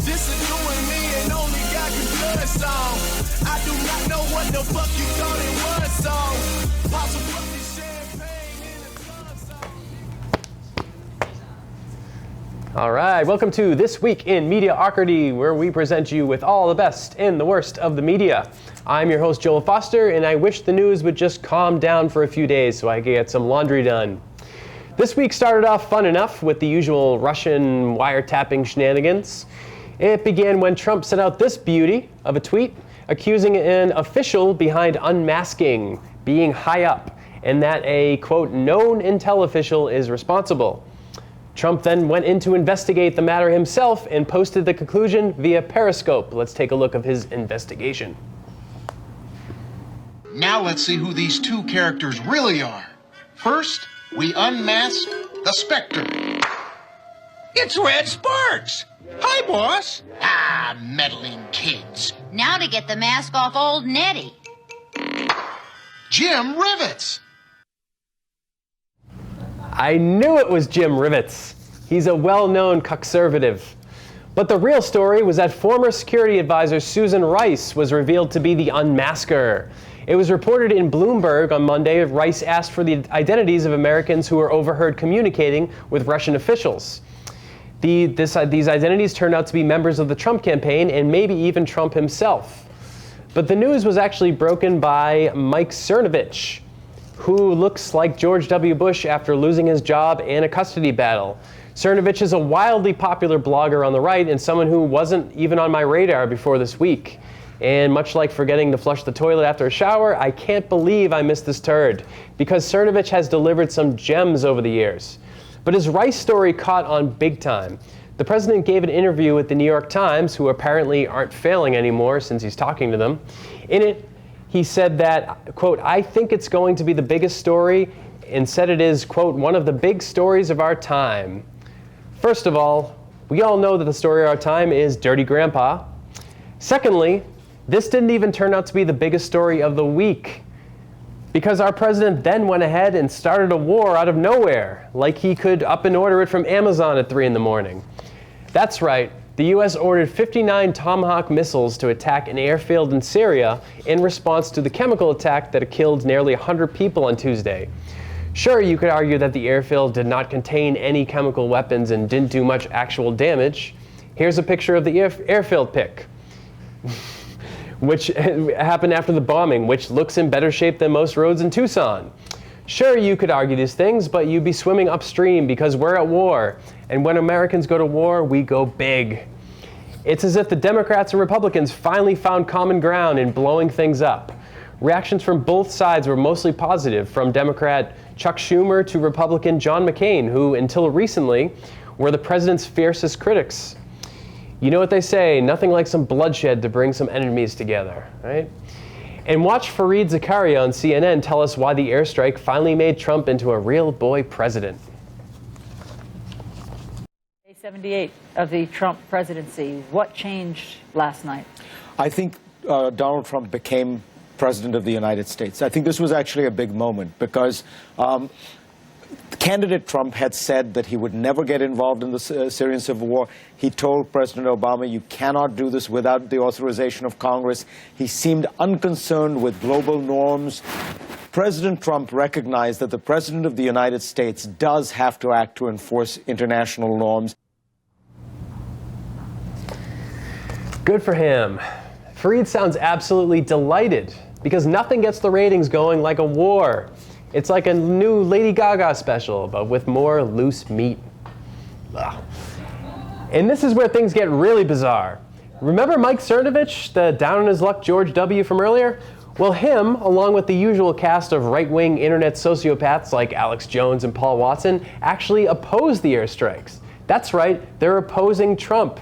This is doing me and only God can blood song. I do not know what the fuck you thought it was, song. Possible fucking champagne in a club song. All right, welcome to This Week in Mediaocrity, where we present you with all the best and the worst of the media. I'm your host, Joel Foster, and I wish the news would just calm down for a few days so I could get some laundry done. This week started off fun enough with the usual Russian wiretapping shenanigans. It began when Trump sent out this beauty of a tweet accusing an official behind unmasking being high up and that a, quote, known intel official is responsible. Trump then went in to investigate the matter himself and posted the conclusion via Periscope. Let's take a look of his investigation. Now let's see who these two characters really are. First, we unmask the Spectre. It's Red Sparks! Hi, boss! Ah, meddling kids. Now to get the mask off old Nettie. Jim Rivets. I knew it was Jim Rivets. He's a well-known conservative. But the real story was that former security advisor Susan Rice was revealed to be the unmasker. It was reported in Bloomberg on Monday that Rice asked for the identities of Americans who were overheard communicating with Russian officials. These identities turned out to be members of the Trump campaign and maybe even Trump himself. But the news was actually broken by Mike Cernovich, who looks like George W. Bush after losing his job in a custody battle. Cernovich is a wildly popular blogger on the right and someone who wasn't even on my radar before this week. And much like forgetting to flush the toilet after a shower, I can't believe I missed this turd, because Cernovich has delivered some gems over the years. But his Rice story caught on big time. The president gave an interview with the New York Times, who apparently aren't failing anymore since he's talking to them. In it, he said that, quote, I think it's going to be the biggest story, and said it is, quote, one of the big stories of our time. First of all, we all know that the story of our time is Dirty Grandpa. Secondly, this didn't even turn out to be the biggest story of the week, because our president then went ahead and started a war out of nowhere, like he could up and order it from Amazon at 3 in the morning. That's right, the US ordered 59 Tomahawk missiles to attack an airfield in Syria in response to the chemical attack that killed nearly 100 people on Tuesday. Sure, you could argue that the airfield did not contain any chemical weapons and didn't do much actual damage. Here's a picture of the airfield pic, which happened after the bombing, which looks in better shape than most roads in Tucson. Sure, you could argue these things, but you'd be swimming upstream because we're at war. And when Americans go to war, we go big. It's as if the Democrats and Republicans finally found common ground in blowing things up. Reactions from both sides were mostly positive, from Democrat Chuck Schumer to Republican John McCain, who until recently were the president's fiercest critics. You know what they say, nothing like some bloodshed to bring some enemies together, right? And watch Fareed Zakaria on CNN tell us why the airstrike finally made Trump into a real boy president. Day 78 of the Trump presidency. What changed last night? I think Donald Trump became president of the United States. I think this was actually a big moment because candidate Trump had said that he would never get involved in the Syrian civil war. He told President Obama, you cannot do this without the authorization of Congress. He seemed unconcerned with global norms. President Trump recognized that the President of the United States does have to act to enforce international norms. Good for him. Fareed sounds absolutely delighted because nothing gets the ratings going like a war. It's like a new Lady Gaga special, but with more loose meat. Ugh. And this is where things get really bizarre. Remember Mike Cernovich, the down-on-his-luck George W. from earlier? Well, him, along with the usual cast of right-wing internet sociopaths like Alex Jones and Paul Watson, actually opposed the airstrikes. That's right, they're opposing Trump.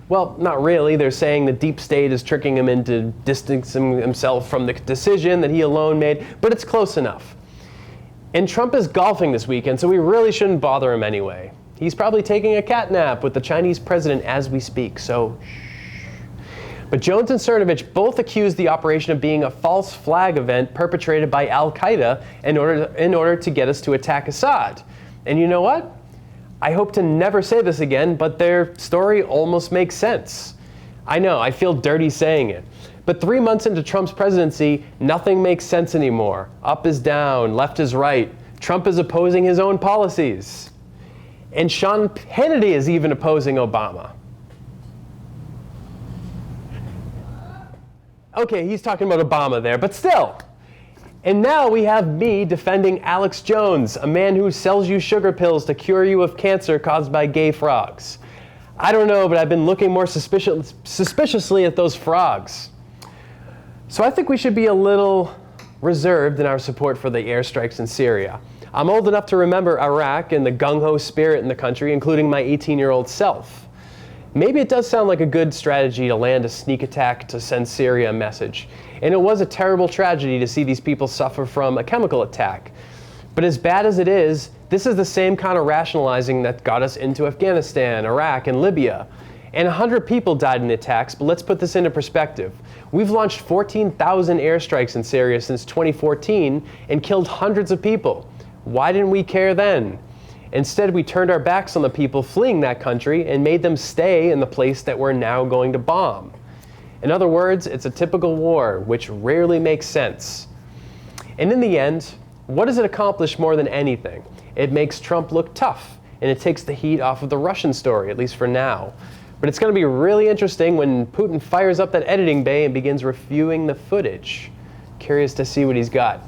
Well, not really. They're saying the deep state is tricking him into distancing himself from the decision that he alone made, but it's close enough. And Trump is golfing this weekend, so we really shouldn't bother him anyway. He's probably taking a cat nap with the Chinese president as we speak, so shh. But Jones and Cernovich both accused the operation of being a false flag event perpetrated by al-Qaeda in order to get us to attack Assad. And you know what? I hope to never say this again, but their story almost makes sense. I know, I feel dirty saying it. But 3 months into Trump's presidency, nothing makes sense anymore. Up is down, left is right. Trump is opposing his own policies. And Sean Hannity is even opposing Obama. Okay, he's talking about Obama there, but still. And now we have me defending Alex Jones, a man who sells you sugar pills to cure you of cancer caused by gay frogs. I don't know, but I've been looking more suspiciously at those frogs. So I think we should be a little reserved in our support for the airstrikes in Syria. I'm old enough to remember Iraq and the gung-ho spirit in the country, including my 18-year-old self. Maybe it does sound like a good strategy to land a sneak attack to send Syria a message. And it was a terrible tragedy to see these people suffer from a chemical attack. But as bad as it is, this is the same kind of rationalizing that got us into Afghanistan, Iraq, and Libya. And 100 people died in the attacks, but let's put this into perspective. We've launched 14,000 airstrikes in Syria since 2014 and killed hundreds of people. Why didn't we care then? Instead, we turned our backs on the people fleeing that country and made them stay in the place that we're now going to bomb. In other words, it's a typical war, which rarely makes sense. And in the end, what does it accomplish more than anything? It makes Trump look tough, and it takes the heat off of the Russian story, at least for now. But it's going to be really interesting when Putin fires up that editing bay and begins reviewing the footage. Curious to see what he's got.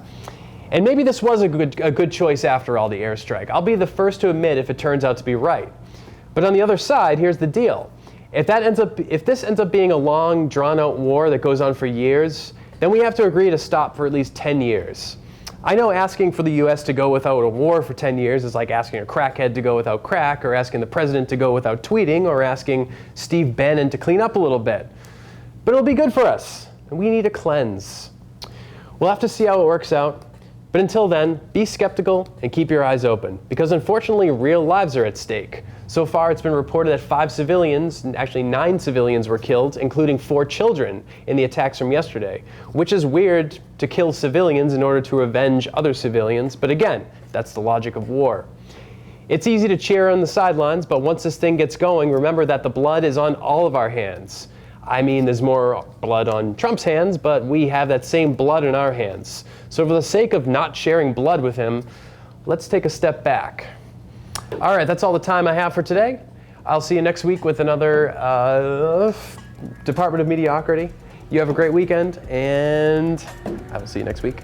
And maybe this was a good choice after all, the airstrike. I'll be the first to admit if it turns out to be right. But on the other side, here's the deal. If this ends up being a long, drawn-out war that goes on for years, then we have to agree to stop for at least 10 years. I know asking for the U.S. to go without a war for 10 years is like asking a crackhead to go without crack, or asking the president to go without tweeting, or asking Steve Bannon to clean up a little bit. But it'll be good for us, and we need a cleanse. We'll have to see how it works out. But until then, be skeptical and keep your eyes open, because unfortunately, real lives are at stake. So far, it's been reported that 5 civilians, actually 9 civilians were killed, including 4 children in the attacks from yesterday, which is weird to kill civilians in order to avenge other civilians, but again, that's the logic of war. It's easy to cheer on the sidelines, but once this thing gets going, remember that the blood is on all of our hands. I mean, there's more blood on Trump's hands, but we have that same blood in our hands. So for the sake of not sharing blood with him, let's take a step back. All right, that's all the time I have for today. I'll see you next week with another Department of Mediocrity. You have a great weekend, and I will see you next week.